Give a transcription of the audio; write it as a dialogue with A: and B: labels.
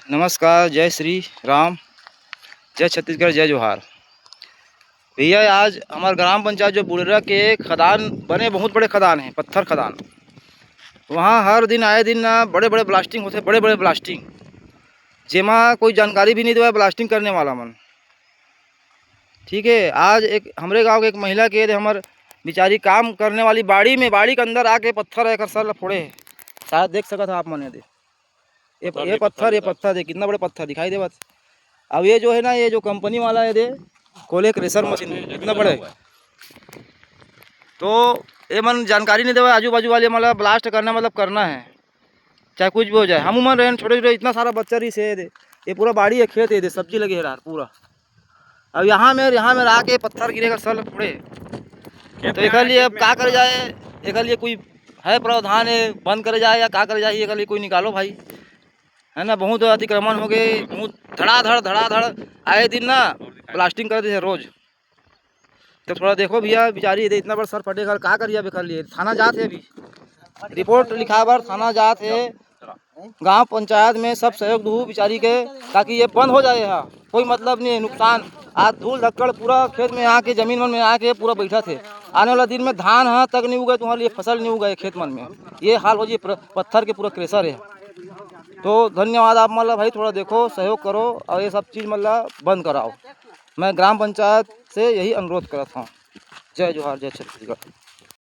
A: नमस्कार, जय श्री राम, जय छत्तीसगढ़, जय जोहार। भैया आज हमारे ग्राम पंचायत जो बुढ़ेरा के खदान बने, बहुत बड़े खदान हैं, पत्थर खदान। वहाँ हर दिन आए दिन ना बड़े बड़े ब्लास्टिंग होते, बड़े बड़े ब्लास्टिंग, जेमा कोई जानकारी भी नहीं देवा ब्लास्टिंग करने वाला मन। ठीक है, आज एक हमारे गांव के एक महिला के हमारे बेचारी काम करने वाली बाड़ी के अंदर आके पत्थर है सर फोड़े है। शायद देख सकता था आप मैंने दे ये पत्थर दे, कितना बड़े पत्थर दिखाई दे बस। अब ये जो है ना, ये जो कंपनी वाला है दे कोले क्रेशर मशीन कितना बड़े, तो ये मन जानकारी नहीं देवा आजू बाजू वाले, मतलब ब्लास्ट करना मतलब करना है, चाहे कुछ भी हो जाए। हम उमर रहे छोटे छोटे, इतना सारा बच्चा रही से दे, ये पूरा बाड़ी है, खेत है दे, सब्जी लगी है पूरा। अब यहाँ में आके पत्थर गिरेगा सल फोड़े, तो एक लिए अब क्या करे जाए, एक लिए कोई है प्रावधान है बंद करे जाए या क्या करे जाए, एक लिए कोई निकालो भाई, है ना। बहुत अतिक्रमण हो गए, बहुत धड़ाधड़ आए दिन ना ब्लास्टिंग कर दी है रोज। तो थोड़ा देखो भैया, बेचारी इतना बड़ा सर फटेगा, क्या करिए कर लिए। थाना जाते अभी रिपोर्ट लिखा बार थाना जाते है, गांव पंचायत में सब सहयोग दू बेचारी के, ताकि ये बंद हो जाए। यहाँ कोई मतलब नहीं है नुकसान। आज धूल धक्कड़ पूरा खेत में आके, जमीन मन में आके पूरा बैठा थे। आने वाला दिन में धान हाँ तक नहीं उगे, तुम्हारे लिए फसल नहीं उगाए खेत मन में, ये हाल हो जी। पत्थर के पूरा क्रेशर है। तो धन्यवाद आप, मतलब भाई थोड़ा देखो, सहयोग करो और ये सब चीज़ मतलब बंद कराओ। मैं ग्राम पंचायत से यही अनुरोध करता हूँ। जय जोहार, जय छत्तीसगढ़।